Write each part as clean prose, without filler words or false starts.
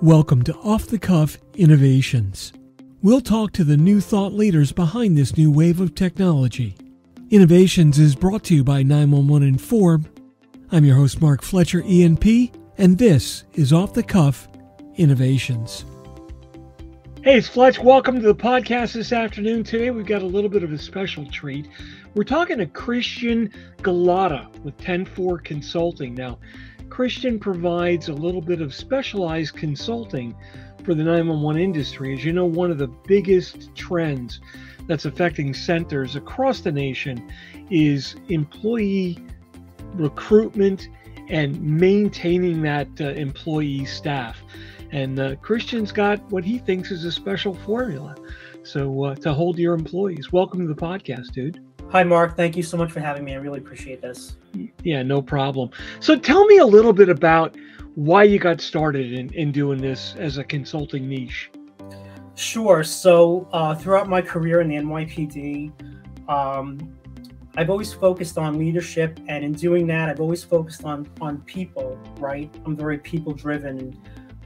Welcome to Off the Cuff Innovations. We'll talk to the new thought leaders behind this new wave of technology. Innovations is brought to you by 911 Inform. I'm your host, Mark Fletcher, ENP, and this is Off the Cuff Innovations. Hey, it's Fletch. Welcome to the podcast this afternoon. Today we've got a little bit of a special treat. We're talking to Christian Gulotta with 10-4 Consulting. Now, Christian provides a little bit of specialized consulting for the 911 industry. As you know, one of the biggest trends that's affecting centers across the nation is employee recruitment and maintaining that employee staff. And Christian's got what he thinks is a special formula to hold your employees. Welcome to the podcast, dude. Hi, Mark. Thank you so much for having me. I really appreciate this. Yeah, no problem. So tell me a little bit about why you got started in doing this as a consulting niche. Sure. So throughout my career in the NYPD, I've always focused on leadership. And in doing that, I've always focused on people, right? I'm very people-driven. And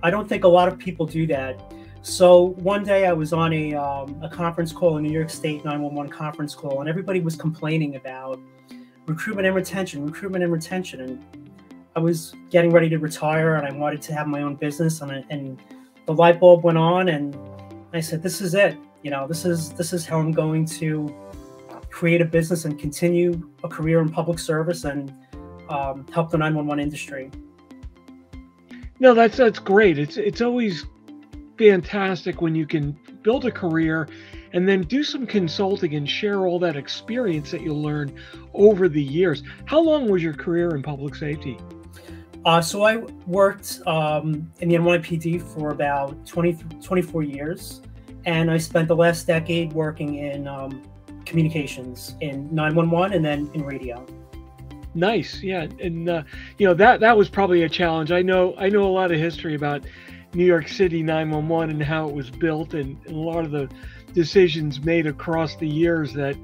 I don't think a lot of people do that. So one day I was on a conference call, a New York State 911 conference call, and everybody was complaining about recruitment and retention. And I was getting ready to retire, and I wanted to have my own business. And the light bulb went on, and I said, "This is it. You know, this is how I'm going to create a business and continue a career in public service and help the 911 industry." No, that's great. It's always fantastic when you can build a career and then do some consulting and share all that experience that you'll learn over the years. How long was your career in public safety? So I worked in the NYPD for about 24 years, and I spent the last decade working in communications in 911 and then in radio. Nice, yeah, and that was probably a challenge. I know a lot of history about New York City 911 and how it was built, and a lot of the decisions made across the years that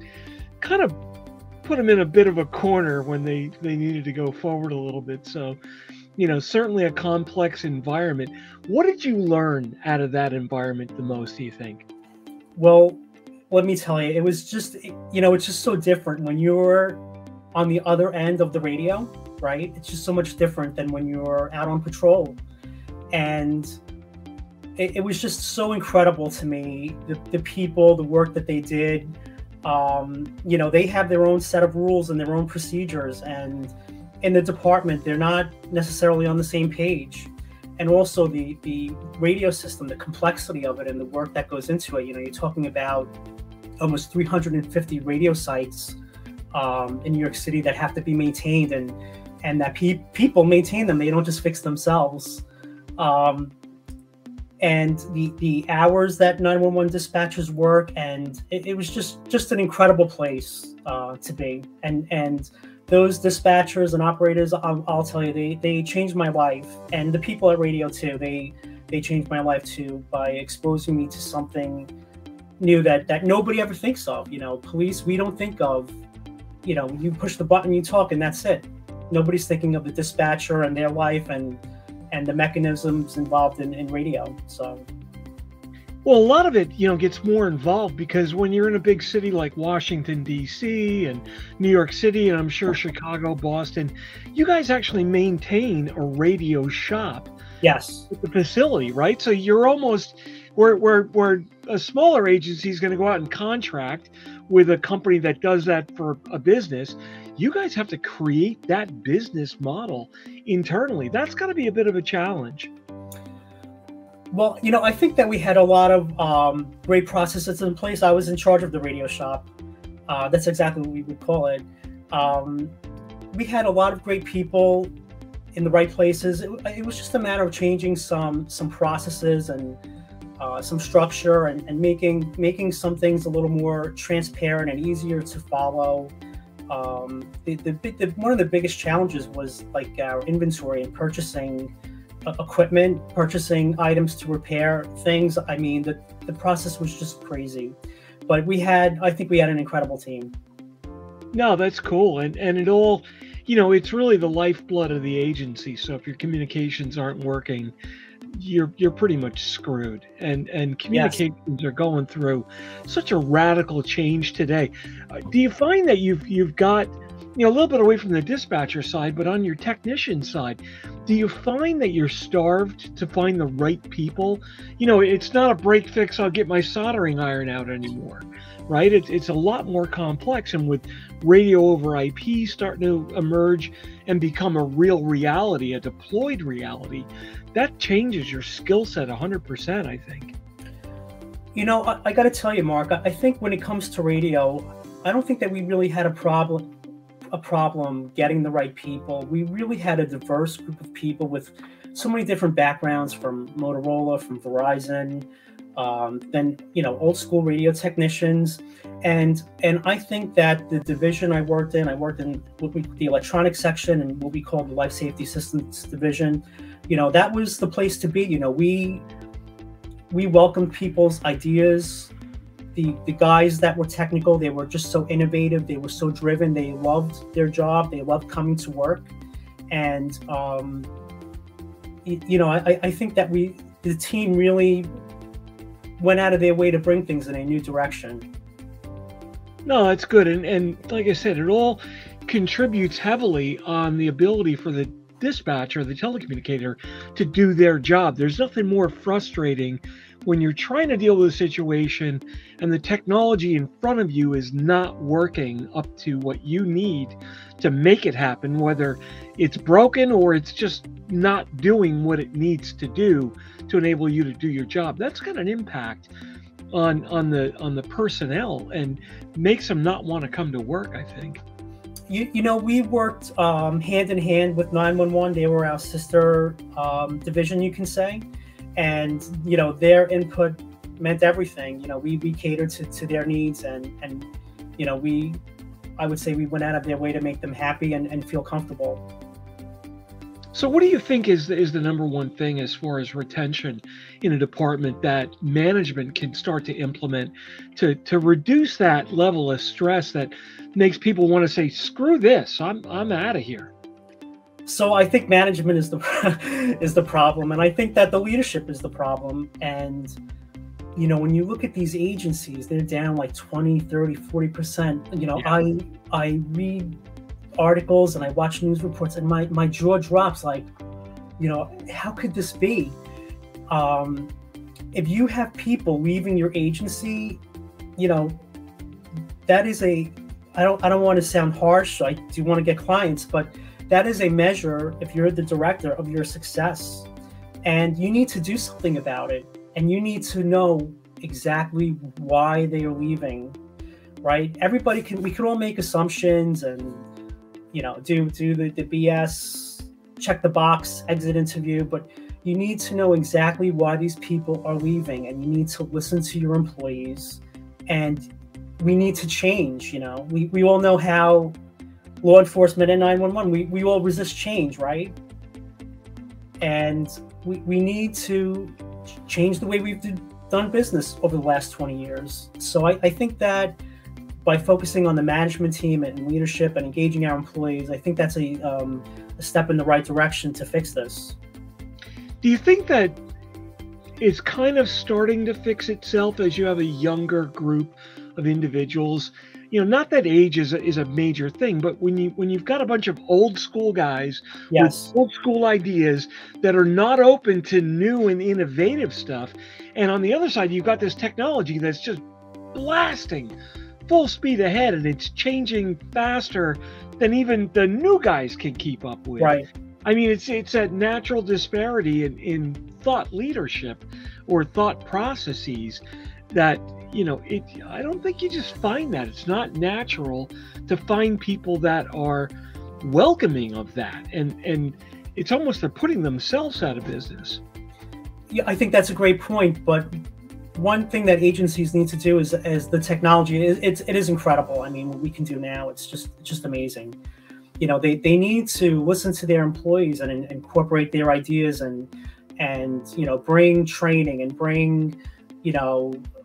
kind of put them in a bit of a corner when they needed to go forward a little bit. So, certainly a complex environment. What did you learn out of that environment the most, do you think? Well, let me tell you, it was just, it's just so different when you're on the other end of the radio, right? It's just so much different than when you're out on patrol. And it was just so incredible to me, the people, the work that they did. They have their own set of rules and their own procedures. And in the department, they're not necessarily on the same page. And also the radio system, the complexity of it and the work that goes into it. You're talking about almost 350 radio sites in New York City that have to be maintained, and that people maintain them. They don't just fix themselves. And the hours that 911 dispatchers work, and it was just an incredible place to be. And those dispatchers and operators, I'll tell you, they changed my life. And the people at radio too, they changed my life too by exposing me to something new that nobody ever thinks of. Police, we don't think of, you push the button, you talk, and that's it. Nobody's thinking of the dispatcher and their life and the mechanisms involved in radio. So, well, a lot of it, gets more involved because when you're in a big city like Washington, D.C. and New York City, and I'm sure Chicago, Boston, you guys actually maintain a radio shop. Yes. At the facility, right? So you're almost where a smaller agency is going to go out and contract with a company that does that for a business. You guys have to create that business model internally. That's got to be a bit of a challenge. Well, I think that we had a lot of great processes in place. I was in charge of the radio shop. That's exactly what we would call it. We had a lot of great people in the right places. It was just a matter of changing some processes and some structure and making some things a little more transparent and easier to follow. One of the biggest challenges was like our inventory and purchasing equipment, purchasing items to repair things. I mean, the process was just crazy, but I think we had an incredible team. No, that's cool. And it all, it's really the lifeblood of the agency. So if your communications aren't working, you're pretty much screwed. And Yes. communications are going through such a radical change today. Do you find that you've got, a little bit away from the dispatcher side, but on your technician side, do you find that you're starved to find the right people? It's not a break fix, I'll get my soldering iron out anymore, right? It's a lot more complex. And with radio over IP starting to emerge and become a real reality, a deployed reality, that changes your skill set 100%, I think. I got to tell you, Mark, I think when it comes to radio, I don't think that we really had a problem getting the right people. We really had a diverse group of people with so many different backgrounds, from Motorola, from Verizon, then old school radio technicians, and I think that the division I worked in the electronic section and what we call the life safety systems division. That was the place to be. We welcomed people's ideas. The guys that were technical, they were just so innovative. They were so driven. They loved their job. They loved coming to work. And, I think that the team really went out of their way to bring things in a new direction. No, that's good. And like I said, it all contributes heavily on the ability for the dispatcher, the telecommunicator, to do their job. There's nothing more frustrating when you're trying to deal with a situation and the technology in front of you is not working up to what you need to make it happen, whether it's broken or it's just not doing what it needs to do to enable you to do your job. That's got an impact on the personnel and makes them not want to come to work, I think. We worked hand in hand with 911. They were our sister division, you can say. And, their input meant everything. We catered to their needs, and I would say we went out of their way to make them happy and feel comfortable. So what do you think is the number one thing as far as retention in a department that management can start to implement to reduce that level of stress that makes people want to say, screw this, I'm out of here? So I think management is the problem, and I think that the leadership is the problem. And when you look at these agencies, they're down like 20, 30, 40%. Yeah. I read articles and I watch news reports, and my jaw drops. Like, how could this be? If you have people leaving your agency, that is I don't want to sound harsh. I do want to get clients, but that is a measure, if you're the director, of your success. And you need to do something about it. And you need to know exactly why they are leaving, right? We can all make assumptions and, do the BS, check the box, exit interview, but you need to know exactly why these people are leaving, and you need to listen to your employees, and we need to change. We all know how law enforcement and 911, we all resist change, right? And we need to change the way we've done business over the last 20 years. So I think that by focusing on the management team and leadership and engaging our employees, I think that's a step in the right direction to fix this. Do you think that it's kind of starting to fix itself as you have a younger group of individuals? Not that age is a major thing, but when you've got a bunch of old school guys, yes, with old school ideas that are not open to new and innovative stuff, and on the other side you've got this technology that's just blasting full speed ahead, and it's changing faster than even the new guys can keep up with. Right. I mean, it's a natural disparity in thought leadership or thought processes that, I don't think you just find that. It's not natural to find people that are welcoming of that. And it's almost they're putting themselves out of business. Yeah, I think that's a great point. But one thing that agencies need to do is, as the technology, it is incredible. I mean, what we can do now, it's just amazing. They need to listen to their employees and incorporate their ideas and bring training and bring,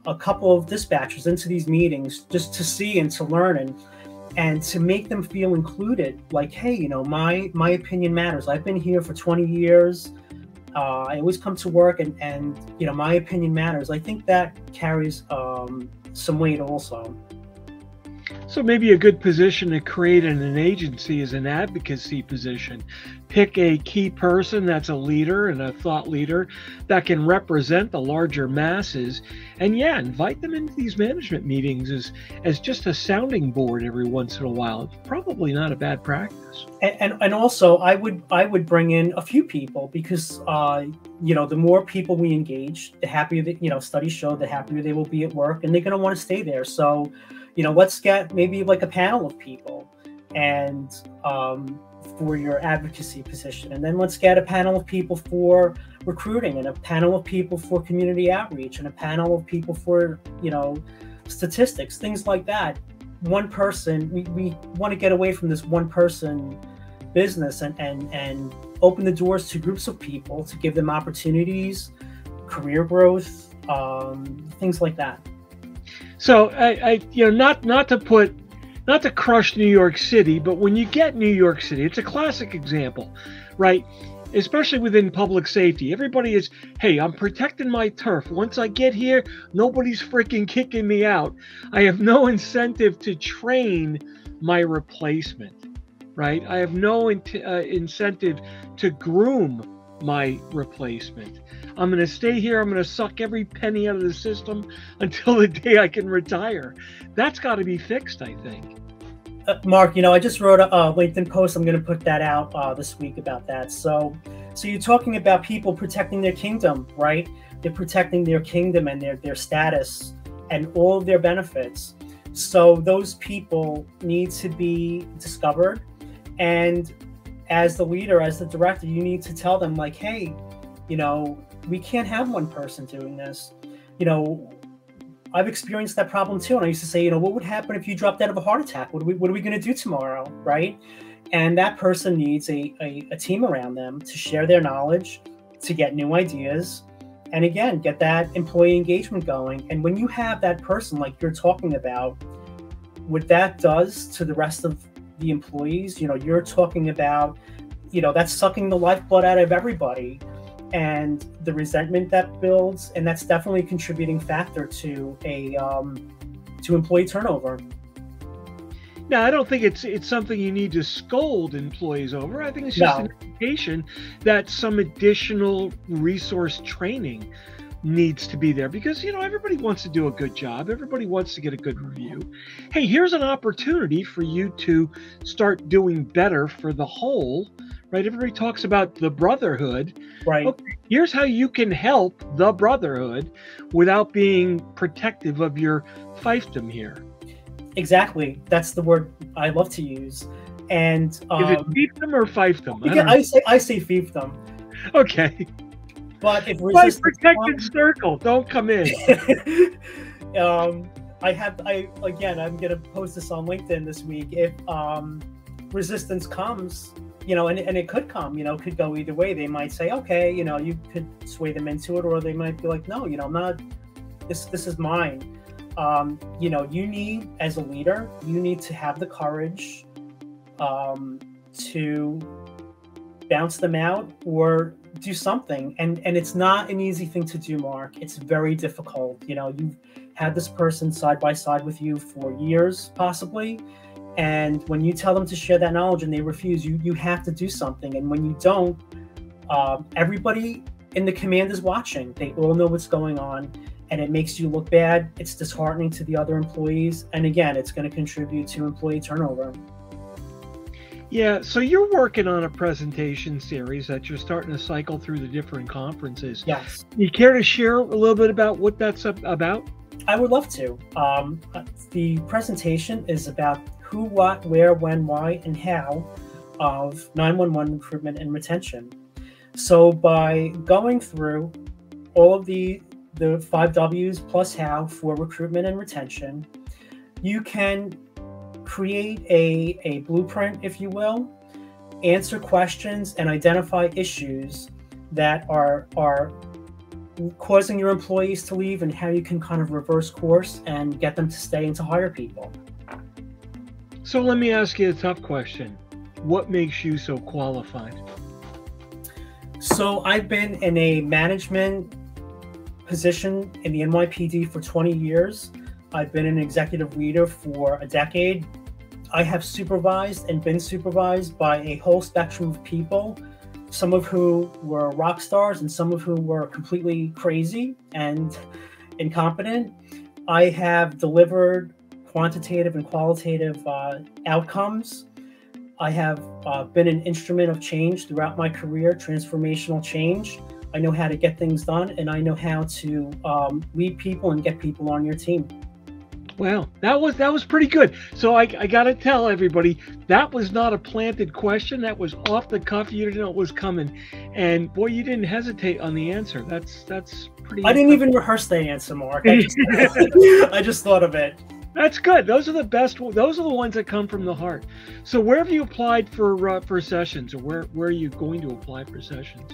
a couple of dispatchers into these meetings just to see and to learn and to make them feel included. Like, hey, my opinion matters. I've been here for 20 years. I always come to work, and you know, my opinion matters. I think that carries some weight also. So maybe a good position to create in an agency is an advocacy position. Pick a key person that's a leader and a thought leader that can represent the larger masses, and yeah, invite them into these management meetings as just a sounding board every once in a while. It's probably not a bad practice. And also, I would bring in a few people, because you know, the more people we engage, the happier that, you know, studies show the happier they will be at work, and they're going to want to stay there. So, you know, let's get maybe like a panel of people, and for your advocacy position, and then let's get a panel of people for recruiting, and a panel of people for community outreach, and a panel of people for, you know, statistics, things like that. One person, we want to get away from this one person business, and open the doors to groups of people to give them opportunities, career growth, things like that. So I you know, not to crush New York City, but when you get New York City, it's a classic example, right? Especially within public safety. Everybody is, hey, I'm protecting my turf. Once I get here, nobody's freaking kicking me out. I have no incentive to train my replacement, right? I have no incentive to groom my replacement. I'm going to stay here. I'm going to suck every penny out of the system until the day I can retire. That's got to be fixed, I think. Mark, you know, I just wrote a LinkedIn post. I'm going to put that out this week about that. So you're talking about people protecting their kingdom, right? They're protecting their kingdom and their status and all of their benefits. So those people need to be discovered. And as the leader, as the director, you need to tell them, like, hey, you know, we can't have one person doing this. You know, I've experienced that problem too. And I used to say, you know, what would happen if you dropped out of a heart attack? What are we going to do tomorrow, right? And that person needs a team around them to share their knowledge, to get new ideas, and again, get that employee engagement going. And when you have that person like you're talking about, what that does to the rest of the employees, you know, you're talking about, you know, that's sucking the lifeblood out of everybody, and the resentment that builds, and that's definitely a contributing factor to employee turnover. Now, I don't think it's something you need to scold employees over. I think it's just an indication that some additional resource training needs to be there, because, you know, everybody wants to do a good job. Everybody wants to get a good review. Hey, here's an opportunity for you to start doing better for the whole, right? Everybody talks about the brotherhood. Right. Okay, here's how you can help the brotherhood without being protective of your fiefdom here. Exactly. That's the word I love to use. And is it fiefdom or fiefdom? I say fiefdom. Okay. But if my protected circle, don't come in. I'm gonna post this on LinkedIn this week. If resistance comes, you know, and it could come, you know, could go either way. They might say, okay, you know, you could sway them into it, or they might be like, no, you know, I'm not. This is mine. You know, you need, as a leader, you need to have the courage to bounce them out or do something. And it's not an easy thing to do, Mark. It's very difficult. You know, you've had this person side by side with you for years, possibly. And when you tell them to share that knowledge and they refuse, you have to do something. And when you don't, everybody in the command is watching. They all know what's going on, and it makes you look bad. It's disheartening to the other employees. And again, it's going to contribute to employee turnover. Yeah, so you're working on a presentation series that you're starting to cycle through the different conferences. Yes. You care to share a little bit about what that's about? I would love to. The presentation is about who, what, where, when, why, and how of 911 recruitment and retention. So by going through all of the 5 W's plus how for recruitment and retention, you can create a blueprint, if you will, answer questions and identify issues that are causing your employees to leave, and how you can kind of reverse course and get them to stay and to hire people. So let me ask you a tough question. What makes you so qualified? So I've been in a management position in the NYPD for 20 years. I've been an executive leader for a decade. I have supervised and been supervised by a whole spectrum of people, some of who were rock stars and some of whom were completely crazy and incompetent. I have delivered quantitative and qualitative outcomes. I have been an instrument of change throughout my career, transformational change. I know how to get things done, and I know how to lead people and get people on your team. Wow, that was pretty good. So I got to tell everybody, that was not a planted question. That was off the cuff. You didn't know it was coming, and boy, you didn't hesitate on the answer. That's pretty. I didn't even rehearse the answer, Mark. I just thought of it. That's good. Those are the best. Those are the ones that come from the heart. So where have you applied for sessions, or where are you going to apply for sessions?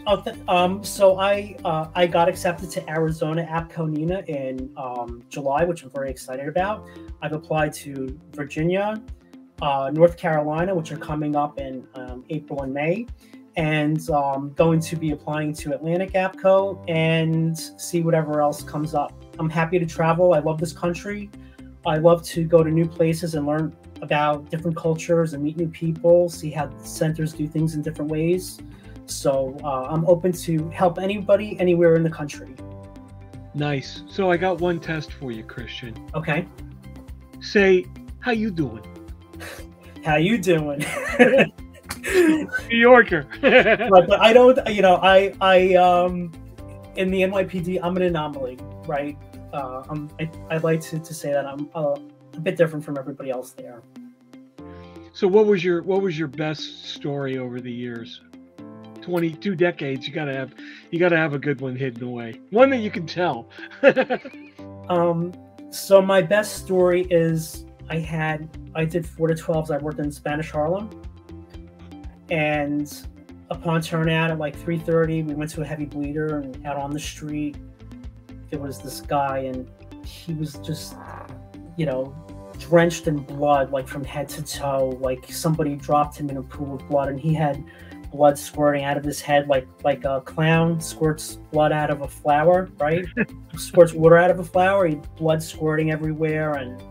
So I got accepted to Arizona APCO NINA in July, which I'm very excited about. I've applied to Virginia, North Carolina, which are coming up in April and May, and going to be applying to Atlantic APCO and see whatever else comes up. I'm happy to travel. I love this country. I love to go to new places and learn about different cultures and meet new people, see how centers do things in different ways. So I'm open to help anybody anywhere in the country. Nice. So I got one test for you, Christian. Okay. Say, how you doing? How you doing? New Yorker. but I don't, I in the NYPD, I'm an anomaly, right? I'd like to say that I'm a bit different from everybody else there. So what was your best story over the years? 22 decades. You gotta have a good one hidden away. One that you can tell. So my best story is I did 4 to 12s. I worked in Spanish Harlem, and upon turnout at like 3:30, we went to a heavy bleeder, and out on the street there was this guy, and he was just, drenched in blood, like from head to toe, like somebody dropped him in a pool of blood, and he had blood squirting out of his head, like a clown squirts blood out of a flower, right? Squirts water out of a flower, he blood squirting everywhere. And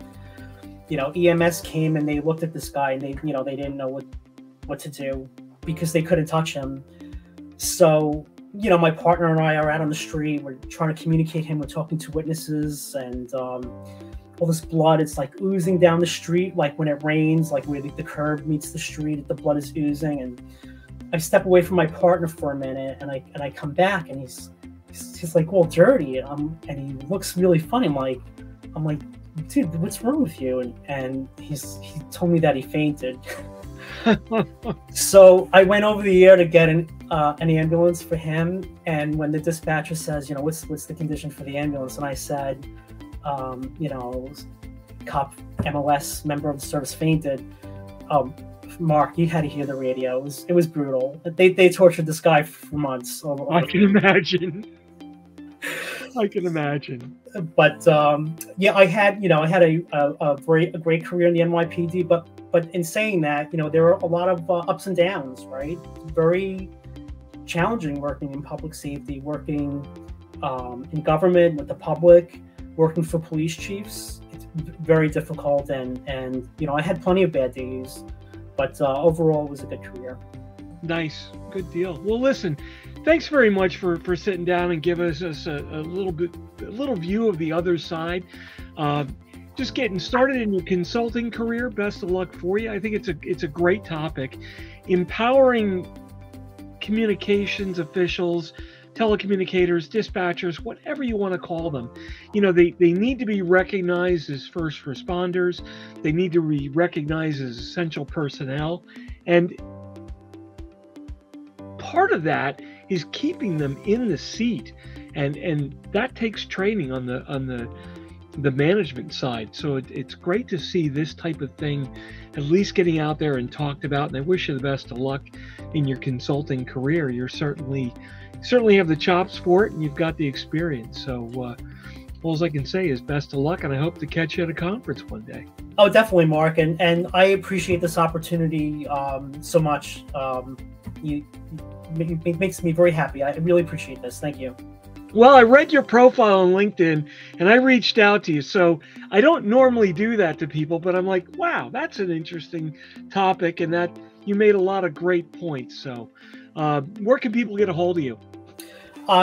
EMS came and they looked at this guy, and they didn't know what to do because they couldn't touch him. So my partner and I are out on the street. We're trying to communicate him. We're talking to witnesses, and all this blood, it's like oozing down the street, like when it rains, like where the curb meets the street, the blood is oozing. And I step away from my partner for a minute, and I come back, and he's like all dirty, and he looks really funny. I'm like, dude, what's wrong with you? And he told me that he fainted. So I went over the air to get an ambulance for him, and when the dispatcher says, what's the condition for the ambulance, and I said, cop MLS member of the service fainted. Mark, you had to hear the radio. It was brutal. They tortured this guy for months. I can imagine. But I had a great career in the NYPD. But in saying that, there were a lot of ups and downs, right? Very challenging working in public safety, working in government with the public, working for police chiefs. It's very difficult, and I had plenty of bad days, but overall it was a good career. Nice, good deal. Well, listen, thanks very much for sitting down and giving us a little view of the other side. Just getting started in your consulting career. Best of luck for you. I think it's a great topic. Empowering communications officials, telecommunicators, dispatchers, whatever you want to call them. They need to be recognized as first responders. They need to be recognized as essential personnel. And part of that is keeping them in the seat. And that takes training on the management side. So it's great to see this type of thing at least getting out there and talked about. And I wish you the best of luck in your consulting career. You're certainly have the chops for it, and you've got the experience. So all I can say is best of luck, and I hope to catch you at a conference one day. Oh, definitely, Mark. And I appreciate this opportunity so much. makes me very happy. I really appreciate this. Thank you. Well, I read your profile on LinkedIn and I reached out to you. So I don't normally do that to people, but I'm like, wow, that's an interesting topic, and that you made a lot of great points. So where can people get a hold of you?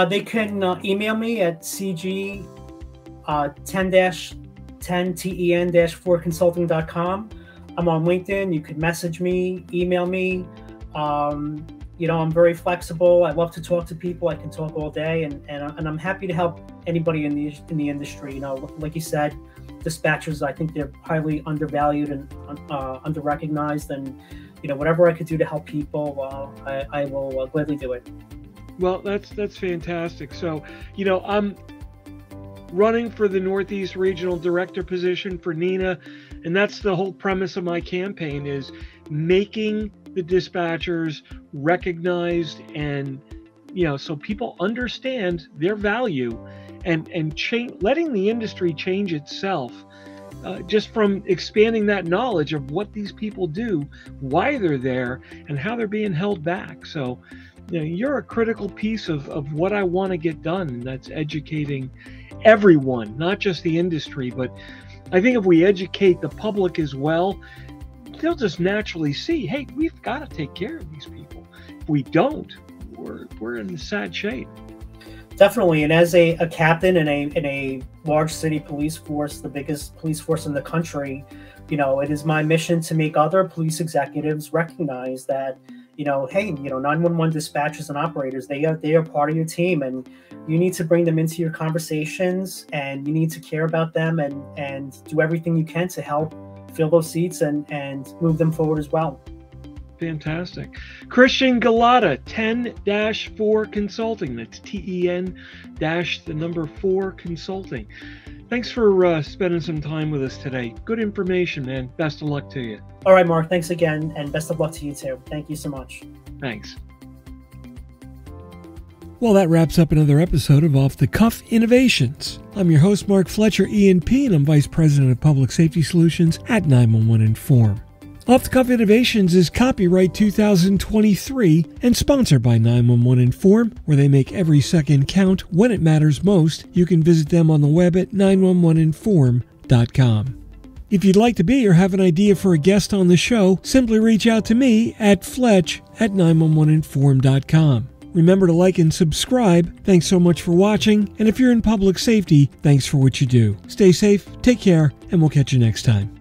They can email me at cg10-10ten-4consulting.com. I'm on LinkedIn. You could message me, email me. I'm very flexible. I love to talk to people. I can talk all day, and I'm happy to help anybody in the industry. Like you said, dispatchers, I think they're highly undervalued and under-recognized, and whatever I could do to help people, I will gladly do it. Well, that's fantastic. So, I'm running for the Northeast Regional Director position for NENA, and that's the whole premise of my campaign, is making the dispatchers recognized, and so people understand their value, and letting the industry change itself, just from expanding that knowledge of what these people do, why they're there, and how they're being held back. So you're a critical piece of what I want to get done, and that's educating everyone, not just the industry. But I think if we educate the public as well, they'll just naturally see, hey, we've got to take care of these people. If we don't, we're in sad shape. Definitely. And as a captain in a large city police force, the biggest police force in the country, it is my mission to make other police executives recognize that, hey, 911 dispatchers and operators, they are part of your team, and you need to bring them into your conversations, and you need to care about them, and do everything you can to help fill those seats and move them forward as well. Fantastic. Christian Gulotta, 10-4 Consulting. That's TEN-4 Consulting. Thanks for spending some time with us today. Good information, man. Best of luck to you. All right, Mark. Thanks again, and best of luck to you too. Thank you so much. Thanks. Well, that wraps up another episode of Off the Cuff Innovations. I'm your host, Mark Fletcher, E&P, and I'm Vice President of Public Safety Solutions at 911 Inform. Off the Cuff Innovations is copyright 2023 and sponsored by 911 Inform, where they make every second count when it matters most. You can visit them on the web at 911inform.com. If you'd like to be or have an idea for a guest on the show, simply reach out to me at fletch@911inform.com. Remember to like and subscribe. Thanks so much for watching. And if you're in public safety, thanks for what you do. Stay safe, take care, and we'll catch you next time.